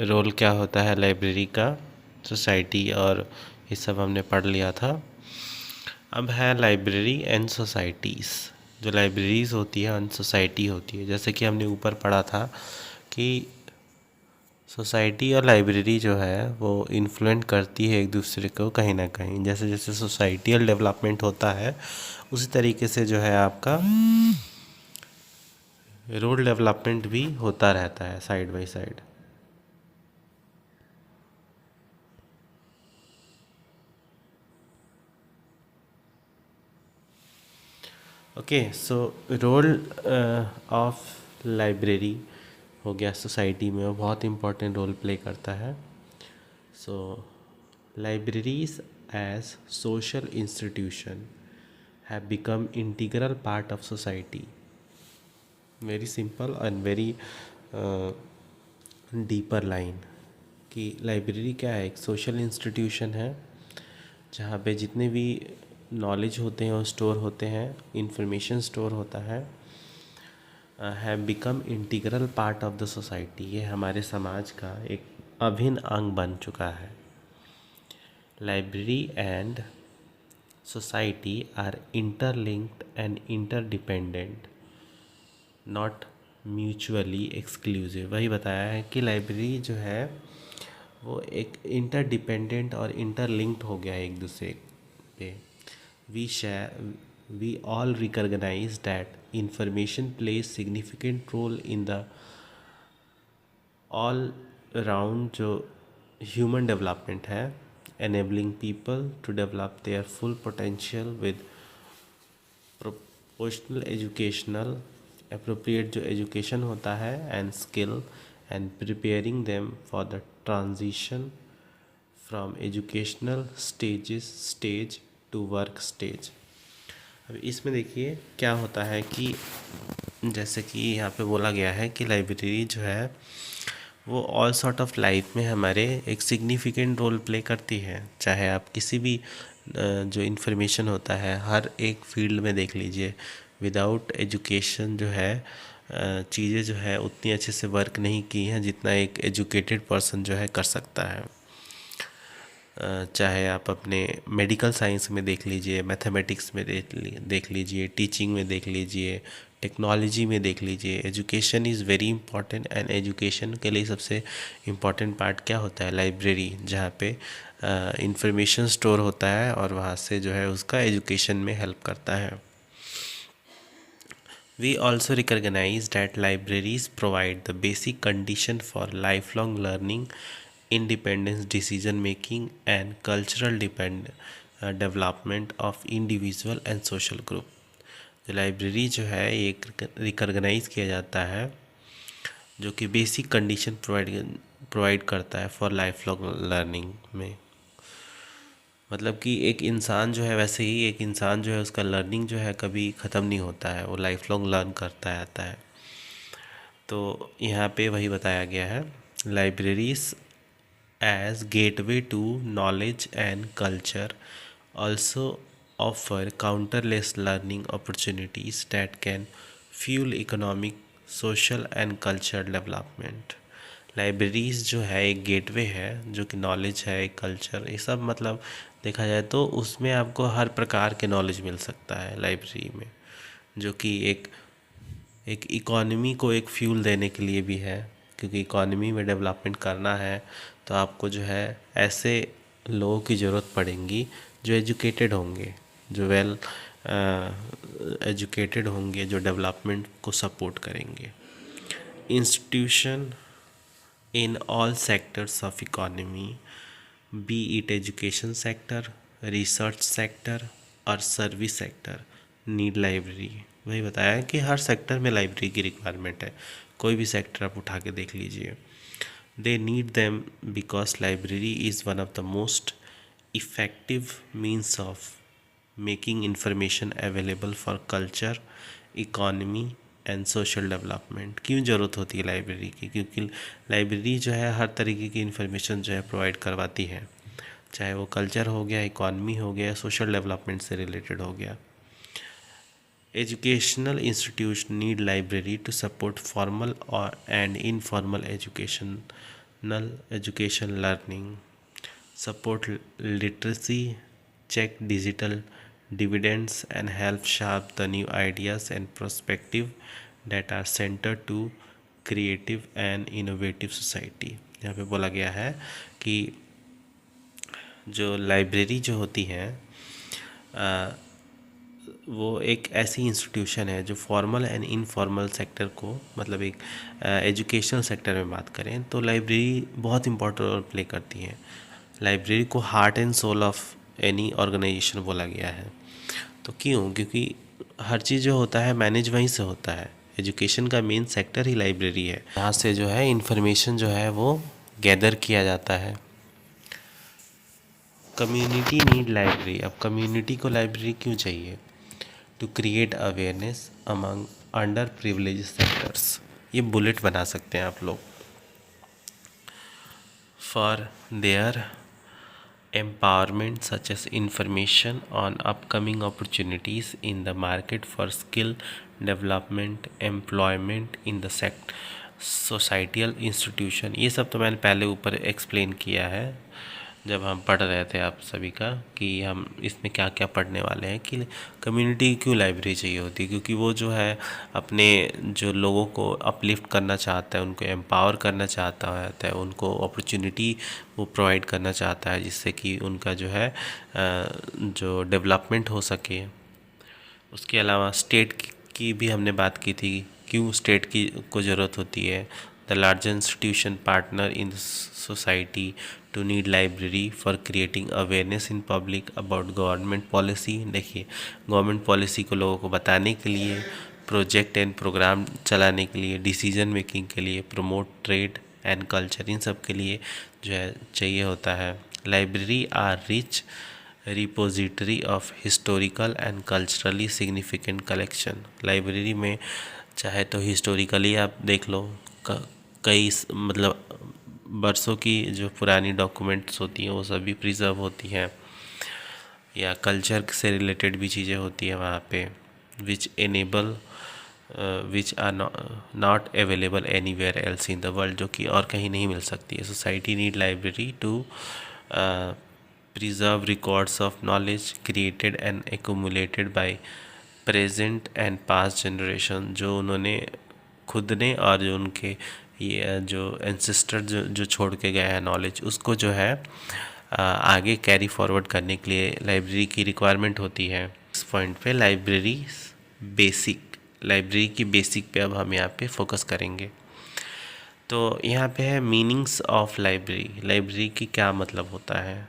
Role क्या होता है लाइब्रेरी का, सोसाइटी, और ये सब हमने पढ़ लिया था। अब है लाइब्रेरी एंड सोसाइटीज़। जो लाइब्रेरीज़ होती है एंड सोसाइटी होती है, जैसे कि हमने ऊपर पढ़ा था कि सोसाइटी और लाइब्रेरी जो है वो इन्फ्लुएंस करती है एक दूसरे को कहीं ना कहीं। जैसे जैसे सोसाइटियल डेवलपमेंट होता है उसी तरीके से जो है आपका रोड डेवलपमेंट भी होता रहता है side by side. Okay, so role of library हो गया सोसाइटी में, वो बहुत इम्पोर्टेंट रोल प्ले करता है। So libraries as social institution have become integral part of society. Very simple and very deeper line कि लाइब्रेरी क्या है, एक सोशल इंस्टीट्यूशन है जहाँ पे जितने भी नॉलेज होते हैं वो स्टोर होते हैं, इंफॉर्मेशन स्टोर होता है, have become integral part of the society. ये हमारे समाज का एक अभिन्न अंग बन चुका है। Library and society are interlinked and interdependent, not mutually exclusive. वही बताया है कि लाइब्रेरी जो है वो एक इंटरडिपेंडेंट और इंटरलिंक्ड हो गया है एक दूसरे पे। We all recognise that information plays significant role in the all round जो ह्यूमन डेवलपमेंट है, enabling people to develop their full potential with proportional educational appropriate जो एजुकेशन होता है and skill and preparing them for the transition from educational stage to work stage। अब इसमें देखिए क्या होता है कि जैसे कि यहाँ पे बोला गया है कि लाइब्रेरी जो है वो ऑल सॉर्ट ऑफ लाइफ में हमारे एक सिग्निफिकेंट रोल प्ले करती है। चाहे आप किसी भी जो इन्फॉर्मेशन होता है हर एक फील्ड में देख लीजिए, विदाउट एजुकेशन जो है चीज़ें जो है उतनी अच्छे से वर्क नहीं की हैं जितना एक एजुकेटेड पर्सन जो है कर सकता है। चाहे आप अपने मेडिकल साइंस में देख लीजिए, मैथमेटिक्स में देख लीजिए, टीचिंग में देख लीजिए, टेक्नोलॉजी में देख लीजिए, education is very important. And education के लिए सबसे इम्पॉर्टेंट पार्ट क्या होता है, लाइब्रेरी, जहाँ पे इंफॉर्मेशन स्टोर होता है और वहाँ से जो है उसका एजुकेशन में हेल्प करता है। We also recognize that libraries provide the basic condition for lifelong learning, independence decision making and cultural development of individual and social group। जो लाइब्रेरी जो है एक रिकॉग्नाइज किया जाता है जो कि बेसिक कंडीशन प्रोवाइड करता है फॉर लाइफ लॉन्ग लर्निंग में। मतलब कि एक इंसान जो है, वैसे ही एक इंसान जो है उसका लर्निंग जो है कभी ख़त्म नहीं होता है, वो लाइफ लॉन्ग लर्न करता आता है। तो यहाँ पे वही बताया गया है, libraries as gateway to knowledge and culture also offer countless learning opportunities that can fuel economic, social and cultural development। Libraries जो है एक गेटवे है जो कि नॉलेज है, एक कल्चर, ये सब मतलब देखा जाए तो उसमें आपको हर प्रकार के नॉलेज मिल सकता है लाइब्रेरी में, जो कि एक इकॉनमी को एक फ्यूल देने के लिए भी है। क्योंकि इकॉनमी में डेवलपमेंट करना है तो आपको जो है ऐसे लोगों की ज़रूरत पड़ेंगी जो एजुकेटेड होंगे, जो वेल एजुकेटेड होंगे, जो डेवलपमेंट को सपोर्ट करेंगे। Institution in all sectors of economy, B it education sector, research sector और सर्विस सेक्टर, नीड लाइब्रेरी। वही बताया है कि हर सेक्टर में लाइब्रेरी की रिक्वायरमेंट है, कोई भी सेक्टर आप उठा के देख लीजिए। They need them because library is one of the most effective means of making information available for culture, economy and social development. क्यों ज़रूरत होती है लाइब्रेरी की, क्योंकि लाइब्रेरी जो है हर तरीके की इन्फॉर्मेशन जो है प्रोवाइड करवाती है, चाहे वो कल्चर हो गया, इकॉनमी हो गया, सोशल डेवलपमेंट से रिलेटेड हो गया। Educational institution need library to support formal और and informal education education learning, support literacy, check digital dividends, and help shape the new ideas and perspective that are centered to creative and innovative society। यहाँ पे बोला गया है कि जो library जो होती है वो एक ऐसी इंस्टीट्यूशन है जो फॉर्मल एंड इनफॉर्मल सेक्टर को, मतलब एक एजुकेशनल सेक्टर में बात करें तो लाइब्रेरी बहुत इंपॉर्टेंट रोल प्ले करती है। लाइब्रेरी को heart and soul of any organisation बोला गया है। तो क्यों? क्योंकि हर चीज़ जो होता है मैनेज वहीं से होता है। एजुकेशन का मेन सेक्टर ही लाइब्रेरी है। यहाँ से जो है इंफॉर्मेशन जो है वो गैदर किया जाता है। Community need library. अब कम्युनिटी को लाइब्रेरी क्यों चाहिए? To create awareness among under privilege sectors. ये बुलेट बना सकते हैं आप लोग। For their empowerment such as information on upcoming opportunities in the market for skill development, employment in the societal institution। ये सब तो मैंने पहले ऊपर एक्सप्लेन किया है जब हम पढ़ रहे थे आप सभी का कि हम इसमें क्या क्या पढ़ने वाले हैं कि कम्युनिटी क्यों लाइब्रेरी चाहिए होती है। क्योंकि वो जो है अपने जो लोगों को अपलिफ्ट करना चाहता है, उनको एम्पावर करना चाहता है, उनको अपॉर्चुनिटी वो प्रोवाइड करना चाहता है जिससे कि उनका जो है जो डेवलपमेंट हो सके। उसके अलावा स्टेट की भी हमने बात की थी, क्यों स्टेट की को ज़रूरत होती है। The largest institution partner in society to need library for creating awareness in public about government policy. देखिए, गवर्नमेंट पॉलिसी को लोगों को बताने के लिए, प्रोजेक्ट एंड प्रोग्राम चलाने के लिए, डिसीजन मेकिंग के लिए, प्रमोट ट्रेड एंड कल्चर, इन सब के लिए जो है चाहिए होता है। Library are rich repository of historical and culturally significant collection. Library में चाहे तो हिस्टोरिकली आप देख लो, कई मतलब बरसों की जो पुरानी डॉक्यूमेंट्स होती हैं वो सभी प्रिजर्व होती हैं, या कल्चर से रिलेटेड भी चीज़ें होती हैं वहाँ पे, which enable which are not available anywhere else in the world, जो कि और कहीं नहीं मिल सकती है। Society need library to preserve records of knowledge created and accumulated by present and past generation। जो उन्होंने खुद ने और जो उनके ये जो एंसेस्टर जो छोड़ के गए हैं नॉलेज, उसको जो है आगे कैरी फॉरवर्ड करने के लिए लाइब्रेरी की रिक्वायरमेंट होती है। इस पॉइंट पे लाइब्रेरी की बेसिक पे अब हम यहाँ पे फोकस करेंगे। तो यहाँ पे है मीनिंग्स ऑफ लाइब्रेरी। लाइब्रेरी की क्या मतलब होता है?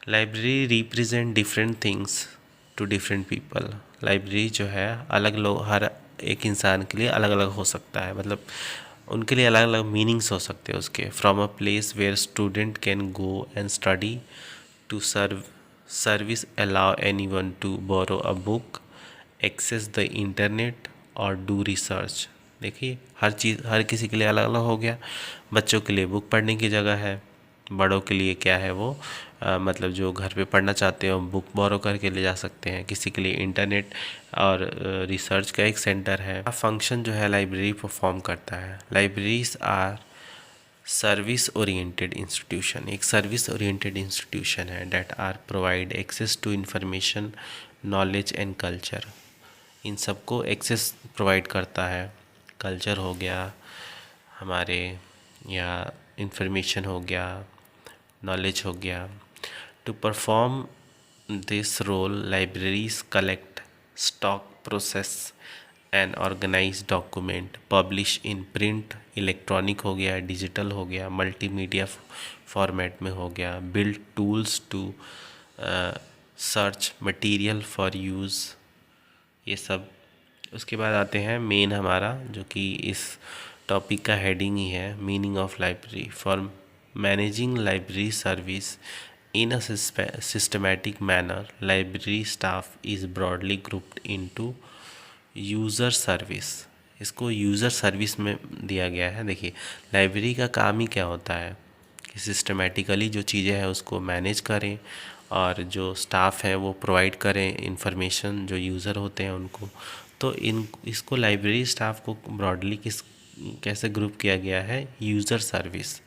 Library represent different things to different people. Library जो है अलग लोग, हर एक इंसान के लिए अलग अलग हो सकता है, मतलब उनके लिए अलग अलग मीनिंग्स हो सकते हैं उसके। From a place where student can go and study to service allow anyone to borrow a book, access the internet और डू रिसर्च। देखिए, हर चीज़ हर किसी के लिए अलग अलग हो गया। बच्चों के लिए बुक पढ़ने की जगह है, बड़ों के लिए क्या है वो मतलब जो घर पे पढ़ना चाहते हो बुक बोरो करके ले जा सकते हैं। किसी के लिए इंटरनेट और रिसर्च का एक सेंटर है। फंक्शन जो है लाइब्रेरी परफॉर्म करता है। Libraries are service oriented institution. एक सर्विस ओरिएंटेड इंस्टीट्यूशन है that are provide access to information, knowledge and culture. इन सबको एक्सेस प्रोवाइड करता है। कल्चर हो गया हमारे, या इंफॉर्मेशन हो गया, नॉलेज हो गया। To perform this role libraries collect, stock, process and organise document, publish in print, electronic हो गया, डिजिटल हो गया, मल्टीमीडिया फॉर्मेट में हो गया, build tools to search material for use, ये सब। उसके बाद आते हैं मेन हमारा, जो कि इस टॉपिक का हेडिंग ही है, meaning of library. For managing library service in a systematic manner, library staff is broadly grouped into user service. इसको यूज़र सर्विस में दिया गया है। देखिए, लाइब्रेरी का काम ही क्या होता है कि सिस्टमेटिकली जो चीज़ें हैं उसको मैनेज करें, और जो स्टाफ है वो प्रोवाइड करें इंफॉर्मेशन जो यूज़र होते हैं उनको। तो इसको लाइब्रेरी स्टाफ को ब्रॉडली कैसे ग्रुप किया गया है, user service,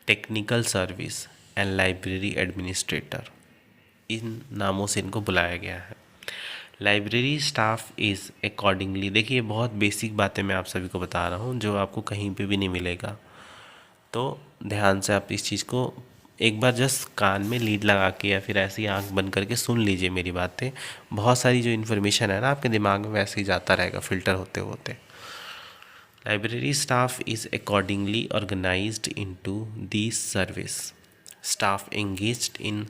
technical service and library administrator, इन नामों से इनको बुलाया गया है। लाइब्रेरी स्टाफ इज़ अकॉर्डिंगली, देखिए बहुत बेसिक बातें मैं आप सभी को बता रहा हूँ जो आपको कहीं पे भी नहीं मिलेगा, तो ध्यान से आप इस चीज़ को एक बार जस्ट कान में लीड लगा के या फिर ऐसी आंख बंद करके सुन लीजिए मेरी बातें। बहुत सारी जो इन्फॉर्मेशन है ना आपके दिमाग में वैसे ही जाता रहेगा फिल्टर होते होते। Library staff is accordingly organised into these service. Staff engaged in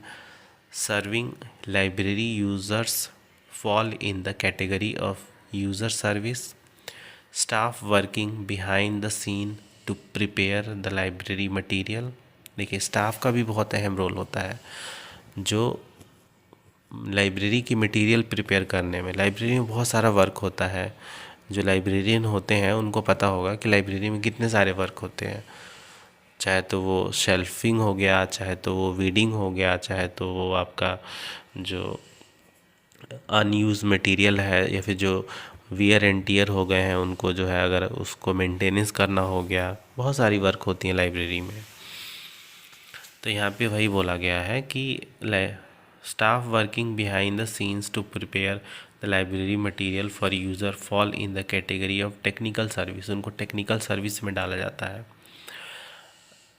serving library users fall in the category of user service. Staff working behind the scene to prepare the library material। देखिए staff का भी बहुत अहम role होता है जो library की material prepare करने में। लाइब्रेरी में बहुत सारा वर्क होता है, जो लाइब्रेरियन होते हैं उनको पता होगा कि लाइब्रेरी में कितने सारे वर्क होते हैं, चाहे तो वो शेल्फिंग हो गया, चाहे तो वो वीडिंग हो गया, चाहे तो वो आपका जो अनयूज मटेरियल है या फिर जो वियर एंड टियर हो गए हैं उनको जो है अगर उसको मेंटेनेंस करना हो गया, बहुत सारी वर्क होती है लाइब्रेरी में। तो यहाँ पे वही बोला गया है कि staff working behind the scenes to prepare the library material for user fall in the category of technical service, उनको टेक्निकल सर्विस में डाला जाता है।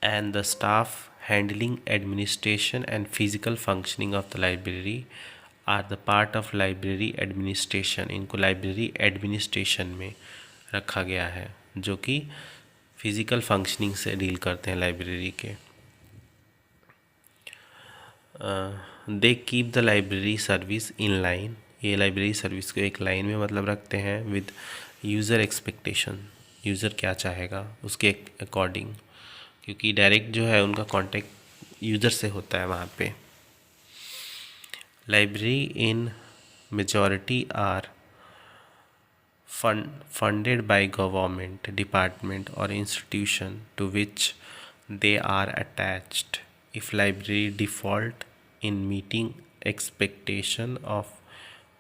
And the staff handling administration and physical functioning of the library are the part of library administration। इनको library administration में रखा गया है जो कि फिज़िकल फंक्शनिंग से डील करते हैं लाइब्रेरी के। They keep the library service in line, ये लाइब्रेरी सर्विस को एक लाइन में मतलब रखते हैं विद यूज़र एक्सपेक्टेशन, यूज़र क्या चाहेगा उसके अकॉर्डिंग, क्योंकि डायरेक्ट जो है उनका कांटेक्ट यूज़र से होता है वहाँ पे। Library in majority are funded by government department or institution to which they are attached। if library default in meeting expectation of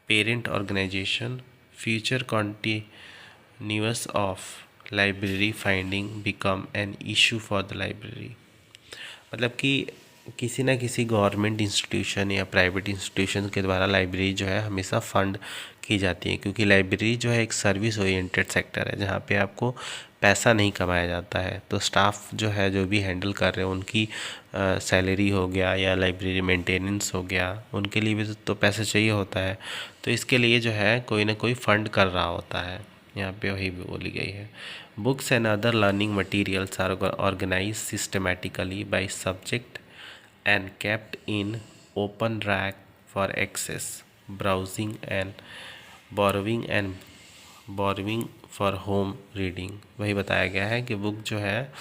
parent organization, future continuous of library finding become an issue for the library। मतलब कि किसी ना किसी government institution या private institution के द्वारा library जो है हमेशा फंड की जाती है, क्योंकि लाइब्रेरी जो है एक सर्विस ओरिएंटेड सेक्टर है जहाँ पे आपको पैसा नहीं कमाया जाता है। तो स्टाफ जो है जो भी हैंडल कर रहे हैं उनकी सैलरी हो गया या लाइब्रेरी मेंटेनेंस हो गया, उनके लिए भी तो पैसा चाहिए होता है, तो इसके लिए जो है कोई ना कोई फंड कर रहा होता है। यहाँ पे वही भी बोली गई है। Books and other learning materials are organise systematically by subject and kept in open rack for access, browsing and borrowing for home reading। वही बताया गया है कि बुक जो है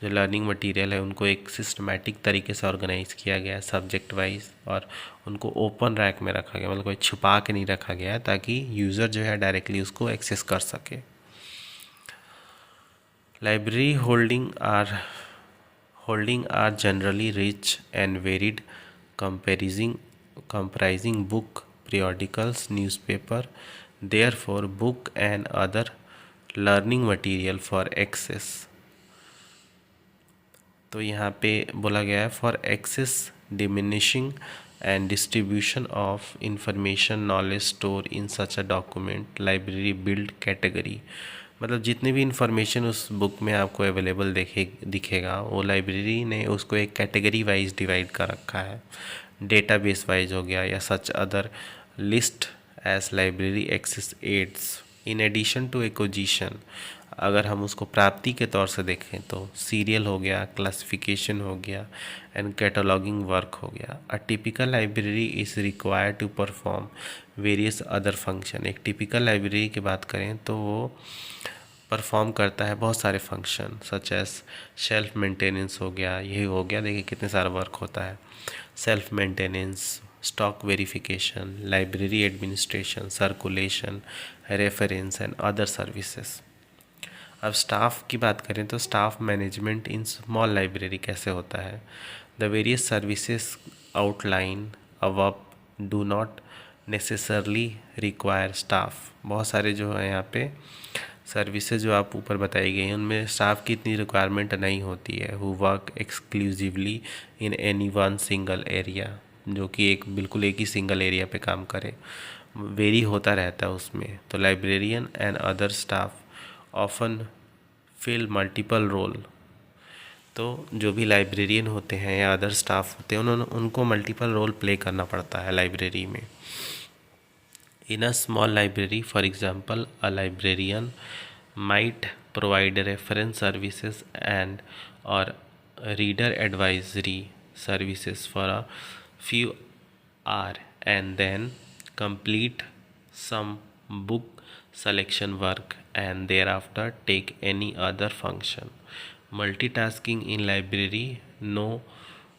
जो लर्निंग मटेरियल है उनको एक सिस्टमेटिक तरीके से ऑर्गेनाइज किया गया है सब्जेक्ट वाइज, और उनको ओपन रैक में रखा गया, मतलब कोई छुपा के नहीं रखा गया है ताकि यूज़र जो है डायरेक्टली उसको एक्सेस कर सके। Library holding are generally rich and varied, comprising book, periodicals, newspaper, therefore book and other learning material for access। तो यहाँ पे बोला गया है for access diminishing and distribution of information knowledge store in such a document library build category, मतलब जितनी भी information उस बुक में आपको अवेलेबल दिखेगा वो लाइब्रेरी ने उसको एक कैटेगरी वाइज डिवाइड कर रखा है, डेटाबेस वाइज हो गया या such other list as library access aids in addition to acquisition. अगर हम उसको प्राप्ति के तौर से देखें तो सीरियल हो गया, क्लासिफिकेशन हो गया एंड कैटलॉगिंग वर्क हो गया। A typical library is required to perform various other function. एक टिपिकल लाइब्रेरी की बात करें तो वो परफॉर्म करता है बहुत सारे function such as self maintenance हो गया, यही हो गया, देखिए कितने सारा वर्क होता है, self maintenance, stock verification, library administration, circulation, reference and other services. अब स्टाफ की बात करें तो staff management in small library कैसे होता है। The various services outline above do not necessarily require staff. बहुत सारे जो है यहाँ पे सर्विसेज जो आप ऊपर बताई गई हैं उनमें स्टाफ की इतनी रिक्वायरमेंट नहीं होती है who work exclusively in any one single area, जो कि बिल्कुल एक ही सिंगल एरिया पे काम करे, वेरी होता रहता है उसमें। तो librarian and other staff often fill multiple role. तो जो भी लाइब्रेरियन होते हैं या अदर स्टाफ होते हैं उनको मल्टीपल रोल प्ले करना पड़ता है लाइब्रेरी में। In a small library, for example, a librarian might provide reference services and or reader advisory services for a few hours and then complete some book selection work and thereafter take any other function. Multitasking in library no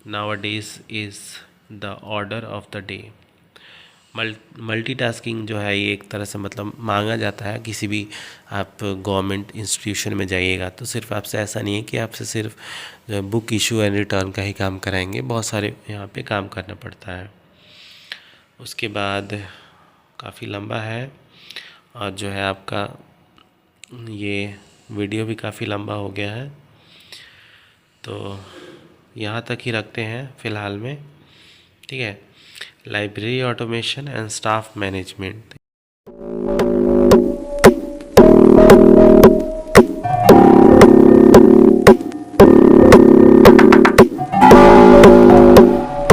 nowadays is the order of the day. Multitasking जो है ये एक तरह से मतलब मांगा जाता है। किसी भी आप गवर्नमेंट इंस्टीट्यूशन में जाइएगा तो सिर्फ आपसे ऐसा नहीं है कि आपसे सिर्फ जो है बुक इशू एंड रिटर्न का ही काम कराएंगे, बहुत सारे यहाँ पे काम करना पड़ता है। उसके बाद काफ़ी लंबा है और जो है आपका ये वीडियो भी काफ़ी लंबा हो गया है, तो यहाँ तक ही रखते हैं फ़िलहाल में, ठीक है। Library automation and staff management.